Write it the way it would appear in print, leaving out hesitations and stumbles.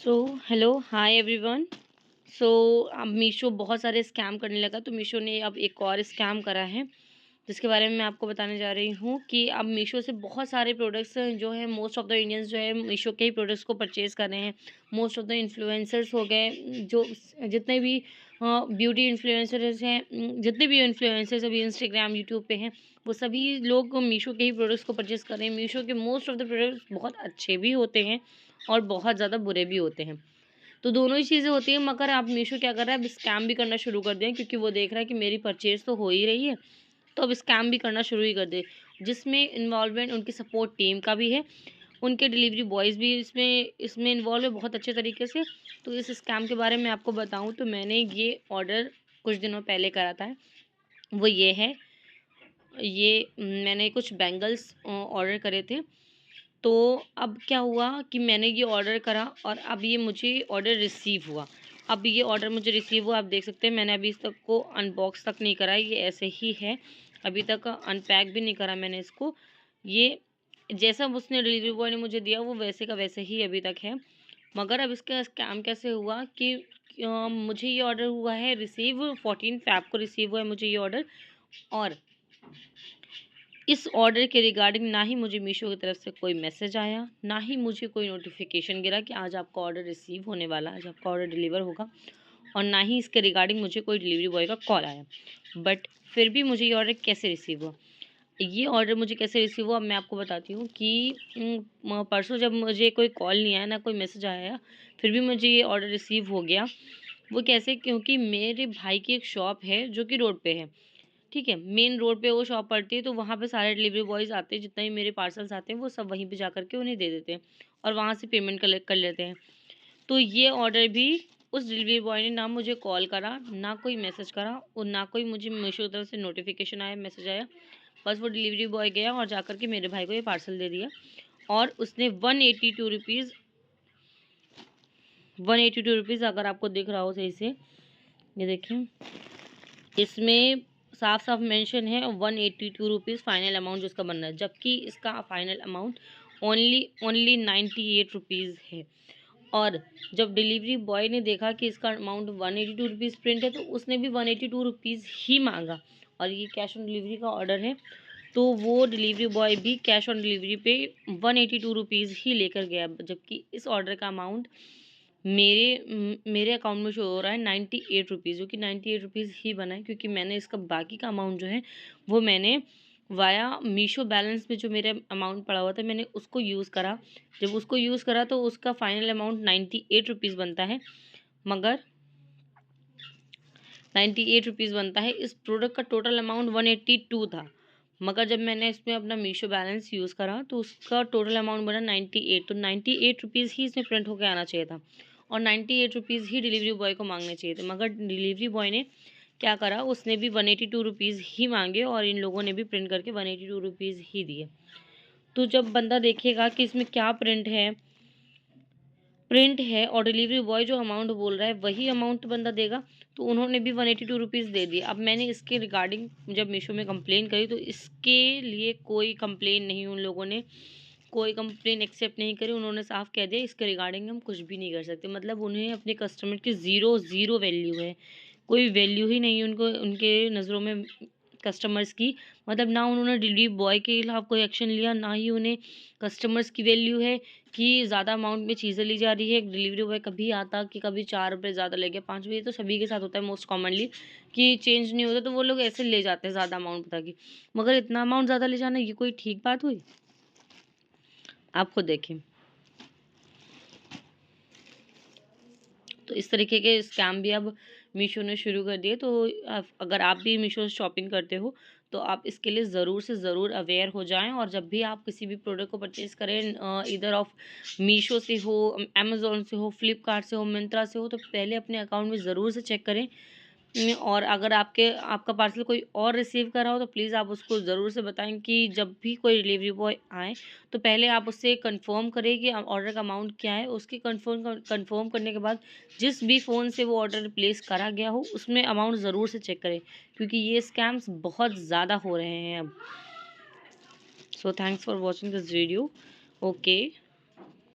So hello hi everyone. सो अब मीशो बहुत सारे स्कैम करने लगा, तो मीशो ने अब एक और स्कैम करा है जिसके बारे में मैं आपको बताने जा रही हूँ कि अब मीशो से बहुत सारे प्रोडक्ट्स जो है, मोस्ट ऑफ द इंडियंस जो है मीशो के ही प्रोडक्ट्स को परचेज़ कर रहे हैं। मोस्ट ऑफ द इन्फ्लुएंसर्स हो गए, जो जितने भी ब्यूटी इन्फ्लुएंसर्स हैं, जितने भी इन्फ्लुएंसर्स अभी इंस्टाग्राम यूट्यूब पे हैं, वो सभी लोग मीशो के ही प्रोडक्ट्स को परचेज़ कर रहे हैं। मीशो के मोस्ट ऑफ द प्रोडक्ट्स बहुत अच्छे भी होते हैं और बहुत ज़्यादा बुरे भी होते हैं। तो दोनों ही चीज़ें होती हैं, मगर अब मीशो क्या कर रहा है, अब स्कैम भी करना शुरू कर दिया है, क्योंकि वो देख रहा है कि मेरी परचेज़ तो हो ही रही है, तो अब स्कैम भी करना शुरू ही कर दे। जिसमें इन्वॉल्वमेंट उनकी सपोर्ट टीम का भी है, उनके डिलीवरी बॉयज़ भी इसमें इसमें इन्वॉल्व है बहुत अच्छे तरीके से। तो इस स्कैम के बारे में आपको बताऊँ तो मैंने ये ऑर्डर कुछ दिनों पहले करा था। वो ये है, ये मैंने कुछ बैंगल्स ऑर्डर करे थे। तो अब क्या हुआ कि मैंने ये ऑर्डर करा और अब ये मुझे ऑर्डर रिसीव हुआ। अब ये ऑर्डर मुझे रिसीव हुआ, आप देख सकते हैं मैंने अभी इस तक को अनबॉक्स तक नहीं करा, ये ऐसे ही है। अभी तक अनपैक भी नहीं करा मैंने इसको। ये जैसा उसने डिलीवरी बॉय ने मुझे दिया वो वैसे का वैसे ही अभी तक है। मगर अब इसका स्कैम कैसे हुआ कि मुझे ये ऑर्डर हुआ है रिसीव 14 फ़ैब को रिसीव हुआ है मुझे ये ऑर्डर। और इस ऑर्डर के रिगार्डिंग ना ही मुझे मीशो की तरफ से कोई मैसेज आया, ना ही मुझे कोई नोटिफिकेशन गिरा कि आज आपका ऑर्डर रिसीव होने वाला है, आज आपका ऑर्डर डिलीवर होगा। और ना ही इसके रिगार्डिंग मुझे कोई डिलीवरी बॉय का कॉल आया। बट फिर भी मुझे ये ऑर्डर कैसे रिसीव हुआ, ये ऑर्डर मुझे कैसे रिसीव हुआ, अब मैं आपको बताती हूँ कि परसों जब मुझे कोई कॉल नहीं आया, ना कोई मैसेज आया, फिर भी मुझे ये ऑर्डर रिसीव हो गया। वो कैसे, क्योंकि मेरे भाई की एक शॉप है जो कि रोड पे है, ठीक है, मेन रोड पे वो शॉप पड़ती है, तो वहाँ पे सारे डिलीवरी बॉयज़ आते हैं, जितने भी मेरे पार्सल्स आते हैं वो सब वहीं पे जा कर के उन्हें दे देते हैं और वहाँ से पेमेंट कलेक्ट कर लेते हैं। तो ये ऑर्डर भी उस डिलीवरी बॉय ने ना मुझे कॉल करा, ना कोई मैसेज करा और ना कोई मुझे मीशो की तरफ से नोटिफिकेशन आया, मैसेज आया। बस वो डिलीवरी बॉय गया और जा कर के मेरे भाई को ये पार्सल दे दिया और उसने 182 रुपीज़, 182 रुपीज़, अगर आपको दिख रहा हो सही से, ये देखें, इसमें साफ-साफ मेंशन है 182 रुपीज़ फाइनल अमाउंट जो इसका बन रहा है, जबकि इसका final amount only only 98 rupees है। और जब डिलीवरी बॉय ने देखा कि इसका अमाउंट 182 रुपीज़ प्रिंट है, तो उसने भी 182 रुपीज़ ही माँगा और ये कैश ऑन डिलीवरी का ऑर्डर है, तो वो डिलीवरी बॉय भी कैश ऑन डिलीवरी पे 182 रुपीज़ ही लेकर गया, जबकि इस ऑर्डर का अमाउंट मेरे अकाउंट में शो हो रहा है 98 रुपीज़, जो कि 98 रुपीज़ ही बना है, क्योंकि मैंने इसका बाकी का अमाउंट जो है वो मैंने वाया मीशो बैलेंस में जो मेरा अमाउंट पड़ा हुआ था मैंने उसको यूज़ करा। जब उसको यूज़ करा तो उसका फाइनल अमाउंट 98 रुपीज़ बनता है, मगर 98 रुपीज़ बनता है। इस प्रोडक्ट का टोटल अमाउंट 182 था, मगर जब मैंने इसमें अपना मीशो बैलेंस यूज़ करा तो उसका टोटल अमाउंट बना 98। तो 98 रुपीज़ ही इसमें प्रिंट होकर आना चाहिए था और 98 रुपीज़ ही डिलीवरी बॉय को मांगने चाहिए थे, मगर डिलीवरी बॉय ने क्या करा, उसने भी 182 रुपीज़ ही मांगे और इन लोगों ने भी प्रिंट करके 182 रुपीज़ ही दिए। तो जब बंदा देखेगा कि इसमें क्या प्रिंट है और डिलीवरी बॉय जो अमाउंट बोल रहा है वही अमाउंट बंदा देगा, तो उन्होंने भी 182 रुपीज़ दे दिए। अब मैंने इसके रिगार्डिंग जब मीशो में कंप्लेन करी, तो इसके लिए कोई कंप्लेन नहीं, उन लोगों ने कोई कंप्लेन एक्सेप्ट नहीं करी। उन्होंने साफ कह दिया इसके रिगार्डिंग हम कुछ भी नहीं कर सकते। मतलब उन्हें अपने कस्टमर की ज़ीरो वैल्यू है, कोई वैल्यू ही नहीं है उनको, उनके नज़रों में कस्टमर्स की। मतलब ना उन्होंने डिलीवरी बॉय के खिलाफ कोई एक्शन लिया, ना ही उन्हें कस्टमर्स की वैल्यू है कि ज़्यादा अमाउंट में चीज़ें ली जा रही है। डिलीवरी बॉय कभी आता कि कभी 4 रुपये ज़्यादा ले गया, 5 रुपये, तो सभी के साथ होता है मोस्ट कॉमनली कि चेंज नहीं होता, तो वो लोग ऐसे ले जाते हैं ज़्यादा अमाउंट बता के। मगर इतना अमाउंट ज़्यादा ले जाना ये कोई ठीक बात हुई? आप खुद देखें। तो इस तरीके के स्कैम भी अब मीशो ने शुरू कर दिए। तो अगर आप भी मीशो से शॉपिंग करते हो तो आप इसके लिए ज़रूर से ज़रूर अवेयर हो जाएं, और जब भी आप किसी भी प्रोडक्ट को परचेज़ करें, इधर ऑफ मीशो से हो, अमेज़न से हो, फ्लिपकार्ट से हो, मिंत्रा से हो, तो पहले अपने अकाउंट में ज़रूर से चेक करें। और अगर आपका पार्सल कोई और रिसीव कर रहा हो तो प्लीज़ आप उसको ज़रूर से बताएं कि जब भी कोई डिलीवरी बॉय आए तो पहले आप उससे कंफर्म करें कि ऑर्डर का अमाउंट क्या है। उसकी कंफर्म करने के बाद जिस भी फ़ोन से वो ऑर्डर प्लेस करा गया हो उसमें अमाउंट ज़रूर से चेक करें, क्योंकि ये स्कैम्स बहुत ज़्यादा हो रहे हैं अब। So thanks for watching this video. Okay.